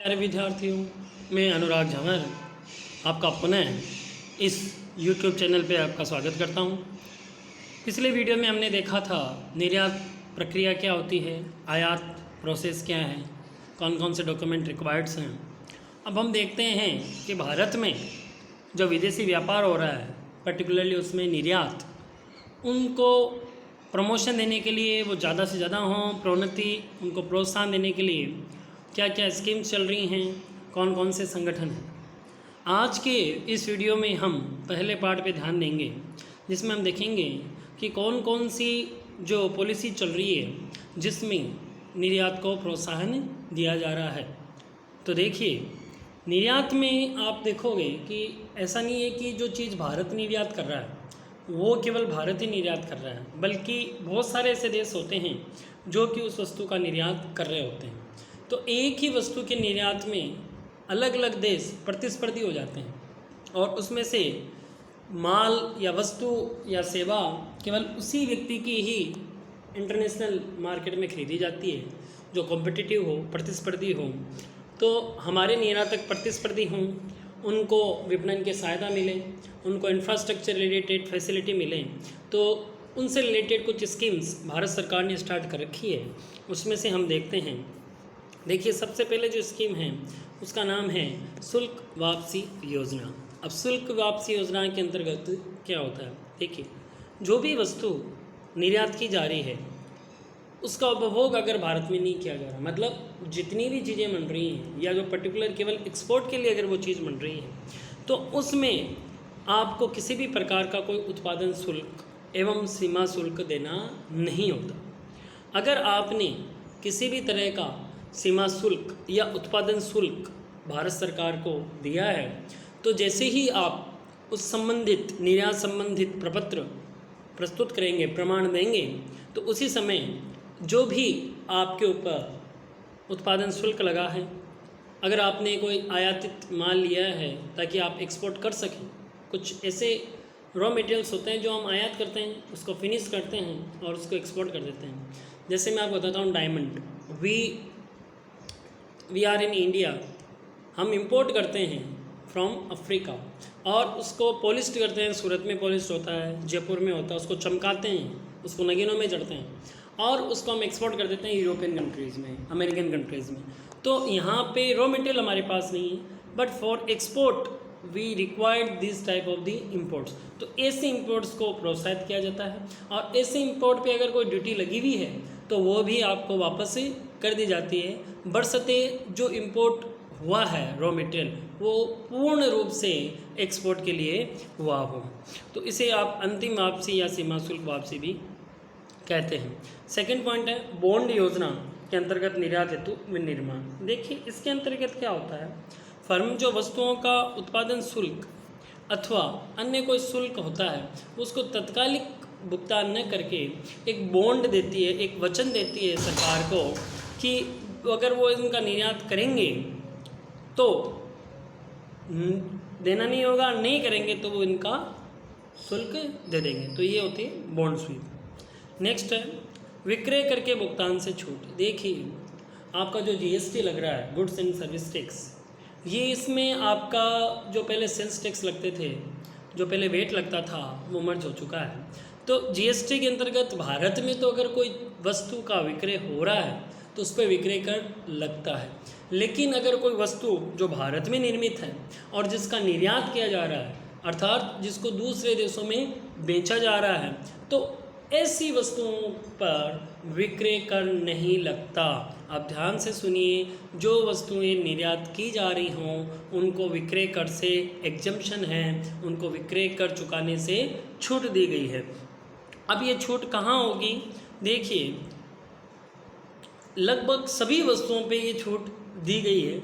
प्यारे विद्यार्थियों, मैं अनुराग झंवर आपका पुनः इस YouTube चैनल पे आपका स्वागत करता हूँ। पिछले वीडियो में हमने देखा था निर्यात प्रक्रिया क्या होती है, आयात प्रोसेस क्या है, कौन कौन से डॉक्यूमेंट रिक्वायर्ड्स हैं। अब हम देखते हैं कि भारत में जो विदेशी व्यापार हो रहा है, पर्टिकुलरली उसमें निर्यात, उनको प्रमोशन देने के लिए, वो ज़्यादा से ज़्यादा हों, प्रोन्नति, उनको प्रोत्साहन देने के लिए क्या क्या स्कीम्स चल रही हैं, कौन कौन से संगठन हैं। आज के इस वीडियो में हम पहले पार्ट पे ध्यान देंगे, जिसमें हम देखेंगे कि कौन कौन सी जो पॉलिसी चल रही है जिसमें निर्यात को प्रोत्साहन दिया जा रहा है। तो देखिए, निर्यात में आप देखोगे कि ऐसा नहीं है कि जो चीज़ भारत निर्यात कर रहा है वो केवल भारत ही निर्यात कर रहा है, बल्कि बहुत सारे ऐसे देश होते हैं जो कि उस वस्तु का निर्यात कर रहे होते हैं। तो एक ही वस्तु के निर्यात में अलग अलग देश प्रतिस्पर्धी हो जाते हैं और उसमें से माल या वस्तु या सेवा केवल उसी व्यक्ति की ही इंटरनेशनल मार्केट में खरीदी जाती है जो कॉम्पिटिटिव हो, प्रतिस्पर्धी हो। तो हमारे निर्यातक प्रतिस्पर्धी हों, उनको विपणन की सहायता मिले, उनको इंफ्रास्ट्रक्चर रिलेटेड फैसिलिटी मिले। तो उनसे रिलेटेड कुछ स्कीम्स भारत सरकार ने स्टार्ट कर रखी है, उसमें से हम देखते हैं। देखिए, सबसे पहले जो स्कीम है उसका नाम है शुल्क वापसी योजना। अब शुल्क वापसी योजना के अंतर्गत क्या होता है, देखिए, जो भी वस्तु निर्यात की जा रही है उसका उपभोग अगर भारत में नहीं किया जा रहा, मतलब जितनी भी चीज़ें बन रही हैं या जो पर्टिकुलर केवल एक्सपोर्ट के लिए अगर वो चीज़ बन रही है, तो उसमें आपको किसी भी प्रकार का कोई उत्पादन शुल्क एवं सीमा शुल्क देना नहीं होता। अगर आपने किसी भी तरह का सीमा शुल्क या उत्पादन शुल्क भारत सरकार को दिया है, तो जैसे ही आप उस संबंधित निर्यात संबंधित प्रपत्र प्रस्तुत करेंगे, प्रमाण देंगे, तो उसी समय जो भी आपके ऊपर उत्पादन शुल्क लगा है, अगर आपने कोई आयातित माल लिया है ताकि आप एक्सपोर्ट कर सकें, कुछ ऐसे रॉ मटेरियल्स होते हैं जो हम आयात करते हैं, उसको फिनिश करते हैं और उसको एक्सपोर्ट कर देते हैं। जैसे मैं आपको बताता हूँ, diamond, we are in India, हम इंपोर्ट करते हैं फ्रॉम अफ्रीका और उसको पॉलिश्ड करते हैं। सूरत में पॉलिश्ड होता है, जयपुर में होता है, उसको चमकाते हैं, उसको नगीनों में जड़ते हैं और उसको हम एक्सपोर्ट कर देते हैं यूरोपियन कंट्रीज़ में, अमेरिकन कंट्रीज़ में। तो यहाँ पे रॉ मटेरियल हमारे पास नहीं है, but for export we required this type of the imports. तो ऐसे इम्पोर्ट्स को प्रोत्साहित किया जाता है और ऐसे इम्पोर्ट पे अगर कोई ड्यूटी लगी हुई है तो वो भी आपको वापस कर दी जाती है, बशर्ते जो इम्पोर्ट हुआ है रॉ मटेरियल वो पूर्ण रूप से एक्सपोर्ट के लिए हुआ हो। तो इसे आप अंतिम वापसी या सीमा शुल्क वापसी भी कहते हैं। सेकंड पॉइंट है बॉन्ड योजना के अंतर्गत निर्यात हेतु विनिर्माण। देखिए, इसके अंतर्गत क्या होता है, फर्म जो वस्तुओं का उत्पादन शुल्क अथवा अन्य कोई शुल्क होता है उसको तत्कालिक भुगतान न करके एक बॉन्ड देती है, एक वचन देती है सरकार को कि अगर वो इनका निर्यात करेंगे तो देना नहीं होगा, नहीं करेंगे तो वो इनका शुल्क दे देंगे। तो ये होती है बॉन्ड स्वीप। नेक्स्ट है विक्रय करके भुगतान से छूट। देखिए, आपका जो जीएसटी लग रहा है, गुड्स एंड सर्विस टैक्स, ये इसमें आपका जो पहले सेल्स टैक्स लगते थे, जो पहले वेट लगता था, वो मर्ज हो चुका है। तो जीएसटी के अंतर्गत भारत में तो अगर कोई वस्तु का विक्रय हो रहा है तो उस पर विक्रय कर लगता है, लेकिन अगर कोई वस्तु जो भारत में निर्मित है और जिसका निर्यात किया जा रहा है, अर्थात जिसको दूसरे देशों में बेचा जा रहा है, तो ऐसी वस्तुओं पर विक्रय कर नहीं लगता। आप ध्यान से सुनिए, जो वस्तुएं निर्यात की जा रही हों उनको विक्रय कर से एग्जम्पशन है, उनको विक्रय कर चुकाने से छूट दी गई है। अब ये छूट कहाँ होगी, देखिए, लगभग सभी वस्तुओं पे ये छूट दी गई है,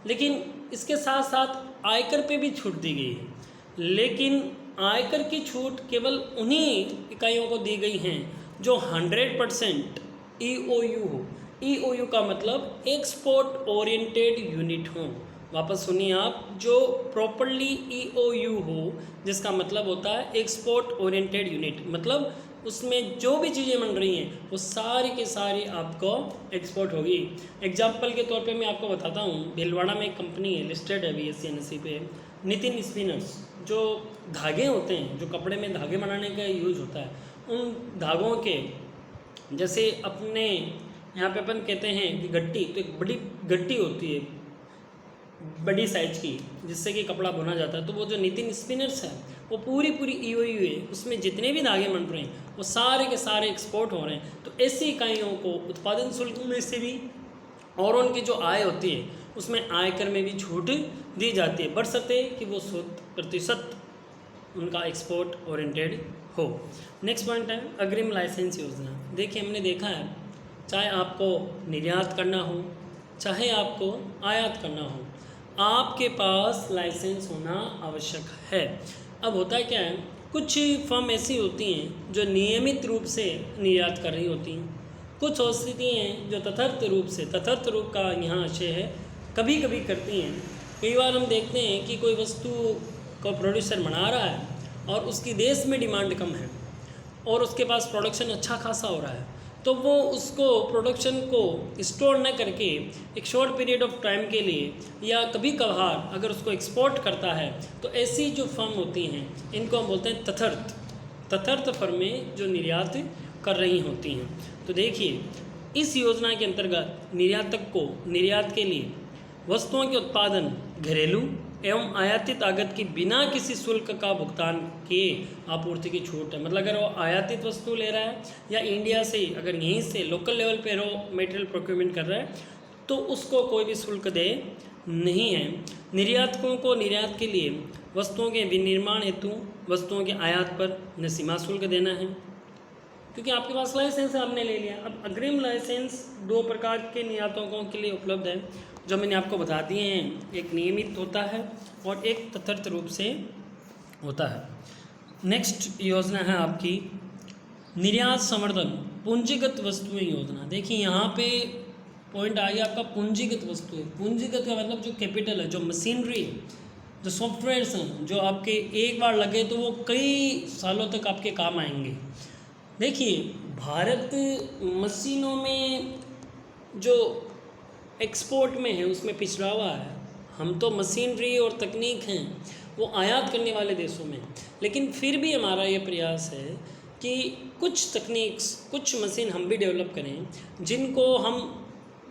लेकिन इसके साथ साथ आयकर पे भी छूट दी गई है। लेकिन आयकर की छूट केवल उन्हीं इकाइयों को दी गई हैं जो 100% EOU हो। EOU का मतलब एक्सपोर्ट ओरिएंटेड यूनिट हो। वापस सुनिए आप, जो प्रॉपरली EOU हो, जिसका मतलब होता है एक्सपोर्ट ओरिएंटेड यूनिट, मतलब उसमें जो भी चीज़ें बन रही हैं वो सारी की सारी आपको एक्सपोर्ट होगी। एग्जाम्पल के तौर पे मैं आपको बताता हूँ, भीलवाड़ा में एक कंपनी है, लिस्टेड है BSE NSE पे, नितिन स्पिनर्स। जो धागे होते हैं, जो कपड़े में धागे बनाने का यूज होता है, उन धागों के जैसे अपने यहाँ पे अपन कहते हैं कि गट्टी, तो एक बड़ी गट्टी होती है बड़ी साइज की, जिससे कि कपड़ा बुना जाता है। तो वो जो नितिन स्पिनर्स है वो पूरी EOU है, उसमें जितने भी धागे बन रहे हैं वो सारे के सारे एक्सपोर्ट हो रहे हैं। तो ऐसी इकाइयों को उत्पादन शुल्क में से भी और उनकी जो आय होती है उसमें आयकर में भी छूट दी जाती है, बशर्ते कि वो 100% उनका एक्सपोर्ट ओरिएंटेड हो। नेक्स्ट पॉइंट है अग्रिम लाइसेंस योजना। देखिए, हमने देखा है चाहे आपको निर्यात करना हो चाहे आपको आयात करना हो, आपके पास लाइसेंस होना आवश्यक है। अब होता क्या है, कुछ फर्म ऐसी होती हैं जो नियमित रूप से निर्यात कर रही होती हैं, कुछ औषधि हैं जो तथर्थ रूप का यहाँ आशय है कभी कभी करती हैं। कई बार हम देखते हैं कि कोई वस्तु को प्रोड्यूसर बना रहा है और उसकी देश में डिमांड कम है और उसके पास प्रोडक्शन अच्छा खासा हो रहा है, तो वो उसको प्रोडक्शन को स्टोर न करके एक शॉर्ट पीरियड ऑफ टाइम के लिए या कभी कभार अगर उसको एक्सपोर्ट करता है, तो ऐसी जो फर्म होती हैं इनको हम बोलते हैं तथर्थ फर्में जो निर्यात कर रही होती हैं। तो देखिए, इस योजना के अंतर्गत निर्यातक को निर्यात के लिए वस्तुओं के उत्पादन, घरेलू एवं आयातित आगत की बिना किसी शुल्क का भुगतान किए आपूर्ति की छूट है। मतलब अगर वो आयातित वस्तु ले रहा है या इंडिया से अगर यहीं से लोकल लेवल पे रॉ मटेरियल प्रोक्योरमेंट कर रहा है तो उसको कोई भी शुल्क दे नहीं है। निर्यातकों को निर्यात के लिए वस्तुओं के विनिर्माण हेतु वस्तुओं के आयात पर न सीमा शुल्क देना है, क्योंकि आपके पास लाइसेंस आपने ले लिया। अब अग्रिम लाइसेंस 2 प्रकार के निर्यातकों के लिए उपलब्ध है, जो मैंने आपको बता दिए हैं। एक नियमित होता है और एक तथर्थ रूप से होता है। नेक्स्ट योजना है आपकी निर्यात संवर्धन पूंजीगत वस्तुएं योजना। देखिए, यहाँ पे पॉइंट आ गया आपका पूंजीगत वस्तुएं। पूंजीगत का मतलब जो कैपिटल है, जो मशीनरी है, जो सॉफ्टवेयर्स हैं, जो आपके एक बार लगे तो वो कई सालों तक आपके काम आएंगे। देखिए, भारत मशीनों में जो एक्सपोर्ट में है उसमें पिछड़ा हुआ है। हम तो मशीनरी और तकनीक हैं वो आयात करने वाले देशों में, लेकिन फिर भी हमारा ये प्रयास है कि कुछ तकनीक्स, कुछ मशीन हम भी डेवलप करें जिनको हम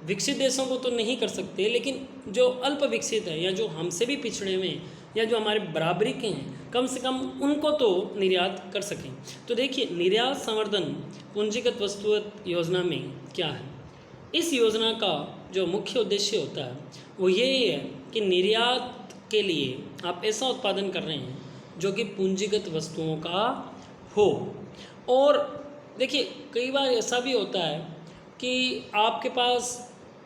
विकसित देशों को तो नहीं कर सकते, लेकिन जो अल्प विकसित है या जो हमसे भी पिछड़े हुए हैं या जो हमारे बराबरी के हैं, कम से कम उनको तो निर्यात कर सकें। तो देखिए, निर्यात संवर्धन पूंजीगत वस्तु योजना में क्या है, इस योजना का जो मुख्य उद्देश्य होता है वो यही है कि निर्यात के लिए आप ऐसा उत्पादन कर रहे हैं जो कि पूंजीगत वस्तुओं का हो। और देखिए, कई बार ऐसा भी होता है कि आपके पास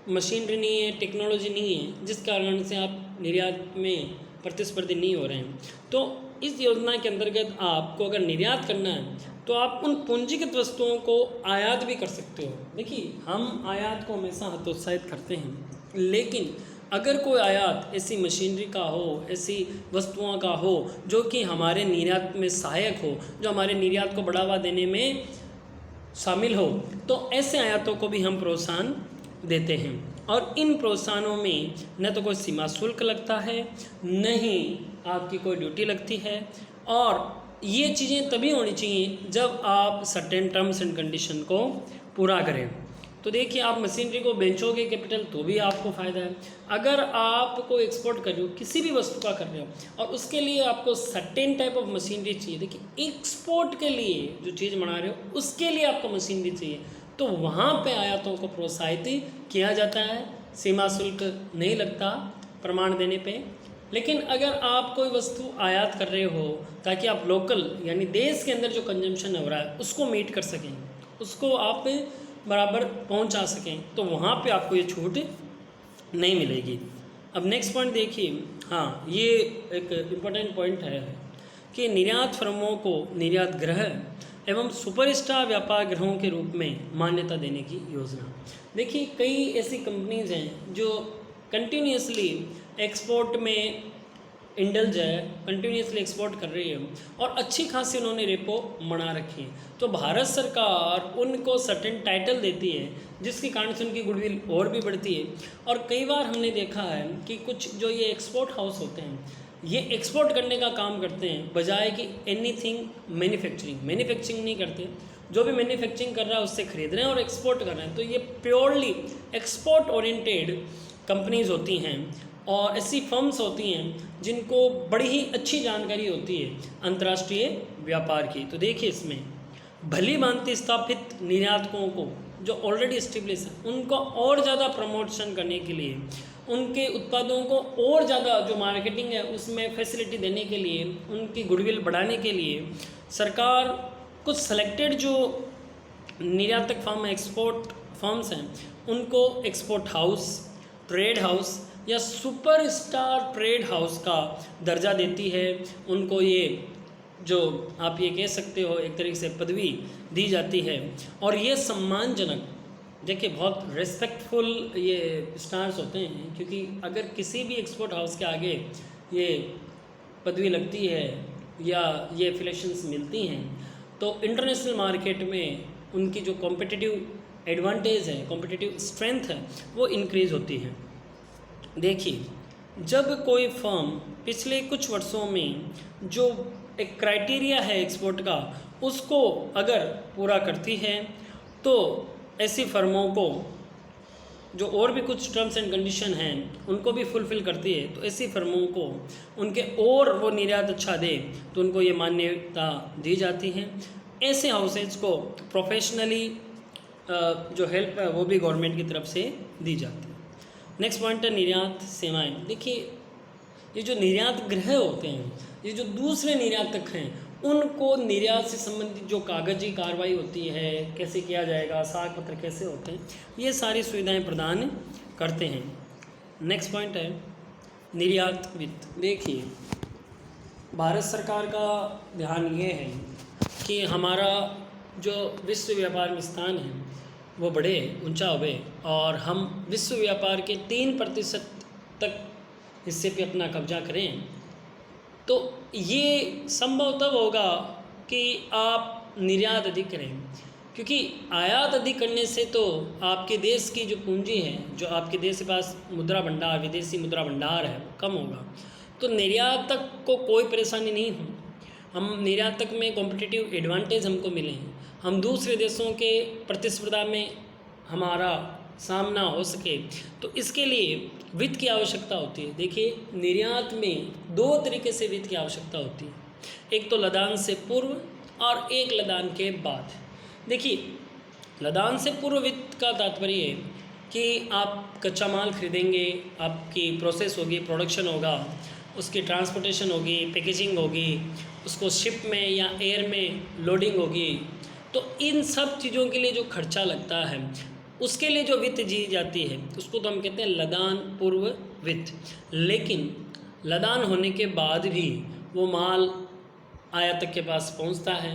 मशीनरी नहीं है, टेक्नोलॉजी नहीं है, जिस कारण से आप निर्यात में प्रतिस्पर्धी नहीं हो रहे हैं। तो इस योजना के अंतर्गत आपको अगर निर्यात करना है तो आप उन पूंजीगत वस्तुओं को आयात भी कर सकते हो। देखिए, हम आयात को हमेशा हतोत्साहित करते हैं, लेकिन अगर कोई आयात ऐसी मशीनरी का हो, ऐसी वस्तुओं का हो जो कि हमारे निर्यात में सहायक हो, जो हमारे निर्यात को बढ़ावा देने में शामिल हो, तो ऐसे आयातों को भी हम प्रोत्साहन देते हैं। और इन प्रोत्साहनों में न तो कोई सीमा शुल्क लगता है, न ही आपकी कोई ड्यूटी लगती है, और ये चीज़ें तभी होनी चाहिए जब आप सर्टेन टर्म्स एंड कंडीशन को पूरा करें। तो देखिए, आप मशीनरी को बेचोगे कैपिटल तो भी आपको फ़ायदा है। अगर आप को एक्सपोर्ट कर रहे हो, किसी भी वस्तु का कर रहे हो, और उसके लिए आपको सर्टेन टाइप ऑफ मशीनरी चाहिए। देखिए, एक्सपोर्ट के लिए जो चीज़ बना रहे हो उसके लिए आपको मशीनरी चाहिए, तो वहाँ पे आयातों को प्रोत्साहित किया जाता है, सीमा शुल्क नहीं लगता प्रमाण देने पे। लेकिन अगर आप कोई वस्तु आयात कर रहे हो ताकि आप लोकल यानी देश के अंदर जो कंजम्पशन हो रहा है उसको मीट कर सकें, उसको आप बराबर पहुंचा सकें, तो वहाँ पे आपको ये छूट नहीं मिलेगी। अब नेक्स्ट पॉइंट देखिए, हाँ, ये एक इम्पोर्टेंट पॉइंट है कि निर्यात फर्मों को निर्यात गृह एवं सुपरस्टार व्यापार गृहों के रूप में मान्यता देने की योजना। देखिए, कई ऐसी कंपनीज हैं जो कंटिन्यूसली एक्सपोर्ट में इंडल्ज है, कंटिन्यूसली एक्सपोर्ट कर रही है और अच्छी खासी उन्होंने रेपो बना रखी है। तो भारत सरकार उनको सर्टेन टाइटल देती है जिसके कारण से उनकी गुडविल और भी बढ़ती है। और कई बार हमने देखा है कि कुछ जो ये एक्सपोर्ट हाउस होते हैं ये एक्सपोर्ट करने का काम करते हैं बजाय कि एनीथिंग मैन्युफैक्चरिंग नहीं करते। जो भी मैन्युफैक्चरिंग कर रहा है उससे खरीद रहे हैं और एक्सपोर्ट कर रहे हैं। तो ये प्योरली एक्सपोर्ट ओरिएंटेड कंपनीज़ होती हैं और ऐसी फर्म्स होती हैं जिनको बड़ी ही अच्छी जानकारी होती है अंतर्राष्ट्रीय व्यापार की। तो देखिए इसमें भली भांति स्थापित निर्यातकों को जो ऑलरेडी एस्टेब्लिश है उनको और ज़्यादा प्रमोशन करने के लिए, उनके उत्पादों को और ज़्यादा जो मार्केटिंग है उसमें फैसिलिटी देने के लिए, उनकी गुडविल बढ़ाने के लिए सरकार कुछ सेलेक्टेड जो निर्यातक फर्म एक्सपोर्ट फर्म्स हैं उनको एक्सपोर्ट हाउस, ट्रेड हाउस या सुपरस्टार ट्रेड हाउस का दर्जा देती है। उनको ये जो आप ये कह सकते हो एक तरीके से पदवी दी जाती है और ये सम्मानजनक, देखिए बहुत रिस्पेक्टफुल ये स्टार्स होते हैं क्योंकि अगर किसी भी एक्सपोर्ट हाउस के आगे ये पदवी लगती है या ये एफिलिएशंस मिलती हैं तो इंटरनेशनल मार्केट में उनकी जो कॉम्पिटिटिव एडवांटेज है, कॉम्पिटिटिव स्ट्रेंथ है वो इंक्रीज़ होती है। देखिए जब कोई फर्म पिछले कुछ वर्षों में जो एक क्राइटेरिया है एक्सपोर्ट का उसको अगर पूरा करती है तो ऐसी फर्मों को जो और भी कुछ टर्म्स एंड कंडीशन हैं उनको भी फुलफ़िल करती है तो ऐसी फर्मों को उनके और वो निर्यात अच्छा दे तो उनको ये मान्यता दी जाती है। ऐसे हाउसेज को प्रोफेशनली जो हेल्प है वो भी गवर्नमेंट की तरफ से दी जाती है। नेक्स्ट पॉइंट है निर्यात सेवाएं। देखिए ये जो निर्यात गृह होते हैं, ये जो दूसरे निर्यातक हैं उनको निर्यात से संबंधित जो कागजी कार्रवाई होती है, कैसे किया जाएगा, साख पत्र कैसे होते हैं, ये सारी सुविधाएं प्रदान करते हैं। नेक्स्ट पॉइंट है निर्यात वित्त। देखिए भारत सरकार का ध्यान ये है कि हमारा जो विश्व व्यापार में स्थान है वो बढ़े, ऊंचा होवे और हम विश्व व्यापार के 3% तक हिस्से पे अपना कब्जा करें। तो ये संभव तब होगा कि आप निर्यात अधिक करें, क्योंकि आयात अधिक करने से तो आपके देश की जो पूंजी है, जो आपके देश के पास मुद्रा भंडार, विदेशी मुद्रा भंडार है वो कम होगा। तो निर्यातक को कोई परेशानी नहीं हो, हम निर्यातक में कॉम्पिटिटिव एडवांटेज हमको मिले, हम दूसरे देशों के प्रतिस्पर्धा में हमारा सामना हो सके, तो इसके लिए वित्त की आवश्यकता होती है। देखिए निर्यात में 2 तरीके से वित्त की आवश्यकता होती है, एक तो लदान से पूर्व और एक लदान के बाद। देखिए लदान से पूर्व वित्त का तात्पर्य है कि आप कच्चा माल खरीदेंगे, आपकी प्रोसेस होगी, प्रोडक्शन होगा, उसकी ट्रांसपोर्टेशन होगी, पैकेजिंग होगी, उसको शिप में या एयर में लोडिंग होगी। तो इन सब चीज़ों के लिए जो खर्चा लगता है उसके लिए जो वित्त दी जाती है उसको तो हम कहते हैं लदान पूर्व वित्त। लेकिन लदान होने के बाद भी वो माल आयातक के पास पहुंचता है,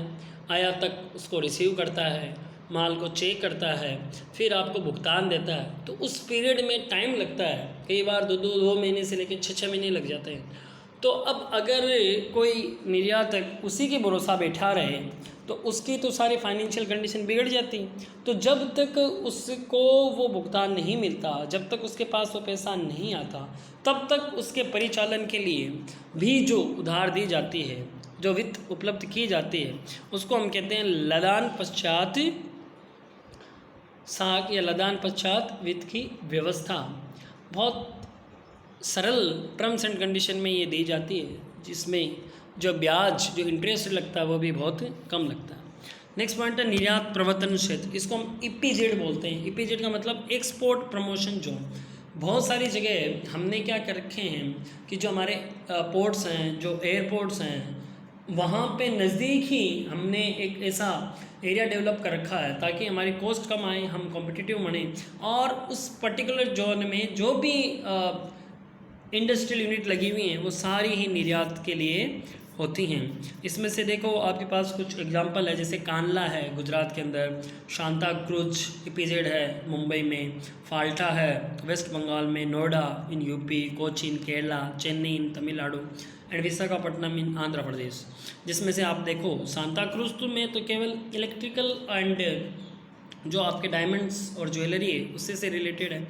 आयातक उसको रिसीव करता है, माल को चेक करता है, फिर आपको भुगतान देता है। तो उस पीरियड में टाइम लगता है, कई बार 2 महीने से लेकर 6 महीने लग जाते हैं। तो अब अगर कोई निर्यातक उसी के भरोसा बैठा रहे तो उसकी तो सारी फाइनेंशियल कंडीशन बिगड़ जाती। तो जब तक उसको वो भुगतान नहीं मिलता, जब तक उसके पास वो पैसा नहीं आता, तब तक उसके परिचालन के लिए भी जो उधार दी जाती है, जो वित्त उपलब्ध की जाती है, उसको हम कहते हैं लदान पश्चात साख या लदान पश्चात वित्त की व्यवस्था। बहुत सरल टर्म्स एंड कंडीशन में ये दी जाती है, जिसमें जो ब्याज, जो इंटरेस्ट लगता है वो भी बहुत कम लगता है। नेक्स्ट पॉइंट है निर्यात प्रवर्तन क्षेत्र, इसको हम ईपीजेड बोलते हैं। ईपीजेड का मतलब एक्सपोर्ट प्रमोशन जोन। बहुत सारी जगह हमने क्या कर रखे हैं कि जो हमारे पोर्ट्स हैं, जो एयरपोर्ट्स हैं, वहाँ पे नज़दीक ही हमने एक ऐसा एरिया डेवलप कर रखा है ताकि हमारी कॉस्ट कम आए, हम कॉम्पिटिटिव बने और उस पर्टिकुलर जोन में जो भी इंडस्ट्रियल यूनिट लगी हुई हैं वो सारी ही निर्यात के लिए होती हैं। इसमें से देखो आपके पास कुछ एग्जांपल है, जैसे कांडला है गुजरात के अंदर, सांता क्रूज इपीजेड है मुंबई में, फाल्टा है वेस्ट बंगाल में, Noida in UP, Cochin Kerala, Chennai in Tamil Nadu and Visakhapatnam in Andhra Pradesh. जिसमें से आप देखो सांता क्रूज तो में तो केवल इलेक्ट्रिकल एंड जो आपके डायमंड्स और ज्वेलरी है उससे से रिलेटेड है।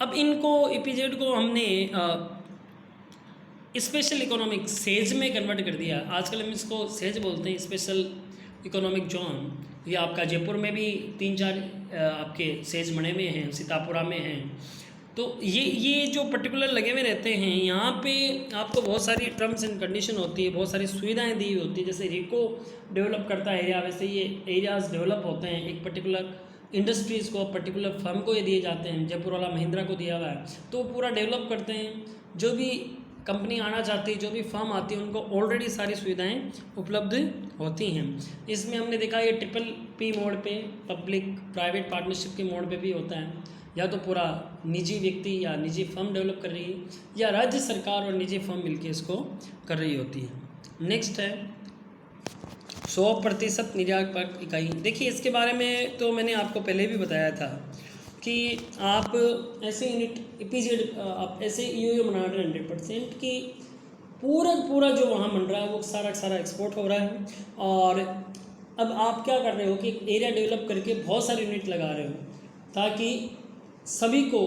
अब इनको इपीजेड को हमने स्पेशल इकोनॉमिक सेज में कन्वर्ट कर दिया। आजकल हम इसको सेज बोलते हैं, स्पेशल इकोनॉमिक जोन। ये आपका जयपुर में भी 3-4 आपके सेज बने हुए हैं, सीतापुरा में हैं। तो ये जो पर्टिकुलर लगे हुए रहते हैं, यहाँ पे आपको बहुत सारी टर्म्स एंड कंडीशन होती है, बहुत सारी सुविधाएं दी हुई होती है। जैसे रिको डेवलप करता है एरिया, वैसे ये एरियाज़ डेवलप होते हैं। एक पर्टिकुलर इंडस्ट्रीज़ को, पर्टिकुलर फर्म को ये दिए जाते हैं। जयपुर वाला महिंद्रा को दिया हुआ है, तो वो पूरा डेवलप करते हैं। जो भी कंपनी आना चाहती है, जो भी फर्म आती है, उनको ऑलरेडी सारी सुविधाएं उपलब्ध होती हैं। इसमें हमने देखा ये PPP मोड पे, पब्लिक प्राइवेट पार्टनरशिप के मोड पे भी होता है। या तो पूरा निजी व्यक्ति या निजी फर्म डेवलप कर रही है, या राज्य सरकार और निजी फर्म मिलकर इसको कर रही होती है। नेक्स्ट है 100% निर्यात पर इकाई। देखिए इसके बारे में तो मैंने आपको पहले भी बताया था कि आप ऐसे यूनिट इपीजेड आप ऐसे ईओयू बना रहे हैं 100% कि पूरा जो वहाँ बन रहा है वो सारा एक्सपोर्ट हो रहा है। और अब आप क्या कर रहे हो कि एरिया डेवलप करके बहुत सारे यूनिट लगा रहे हो ताकि सभी को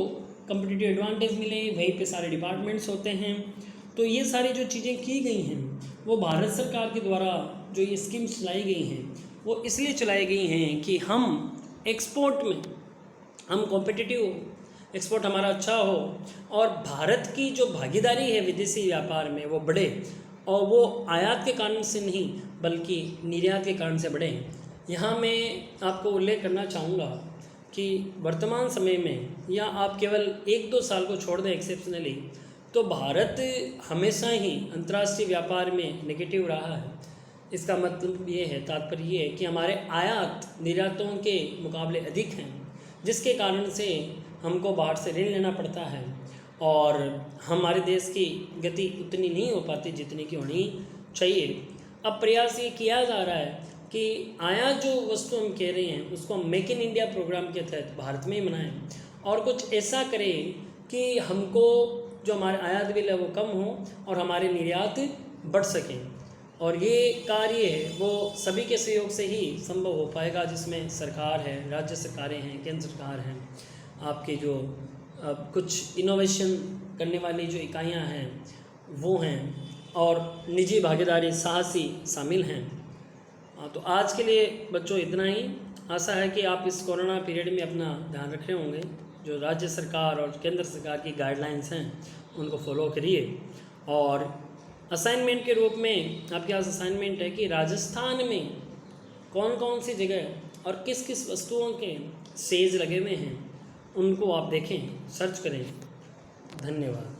कम्पिटिटिव एडवांटेज मिले। वहीं पे सारे डिपार्टमेंट्स होते हैं। तो ये सारी जो चीज़ें की गई हैं वो भारत सरकार के द्वारा जो ये स्कीम्स चलाई गई हैं वो इसलिए चलाई गई हैं कि हम एक्सपोर्ट में हम कॉम्पिटिटिव, एक्सपोर्ट हमारा अच्छा हो और भारत की जो भागीदारी है विदेशी व्यापार में वो बढ़े, और वो आयात के कारण से नहीं बल्कि निर्यात के कारण से बढ़े। यहाँ मैं आपको उल्लेख करना चाहूँगा कि वर्तमान समय में या आप केवल 1-2 साल को छोड़ दें एक्सेप्शनली, तो भारत हमेशा ही अंतर्राष्ट्रीय व्यापार में नेगेटिव रहा है। इसका मतलब ये है, तात्पर्य ये है कि हमारे आयात निर्यातों के मुकाबले अधिक हैं, जिसके कारण से हमको बाहर से ऋण लेना पड़ता है और हमारे देश की गति उतनी नहीं हो पाती जितनी की होनी चाहिए। अब प्रयास ये किया जा रहा है कि आयात जो वस्तु हम कह रहे हैं उसको हम मेक इन इंडिया प्रोग्राम के तहत भारत में ही बनाएं और कुछ ऐसा करें कि हमको जो हमारे आयात बिल है वो कम हो और हमारे निर्यात बढ़ सकें। और ये कार्य है वो सभी के सहयोग से ही संभव हो पाएगा, जिसमें सरकार है, राज्य सरकारें हैं, केंद्र सरकार हैं, आपके जो कुछ इनोवेशन करने वाली जो इकाइयां हैं वो हैं, और निजी भागीदारी साहसी शामिल हैं। तो आज के लिए बच्चों इतना ही। आशा है कि आप इस कोरोना पीरियड में अपना ध्यान रख रहे होंगे। जो राज्य सरकार और केंद्र सरकार की गाइडलाइंस हैं उनको फॉलो करिए। और असाइनमेंट के रूप में आपके पास असाइनमेंट है कि राजस्थान में कौन कौन सी जगह और किस किस वस्तुओं के सेज लगे हुए हैं उनको आप देखें, सर्च करें। धन्यवाद।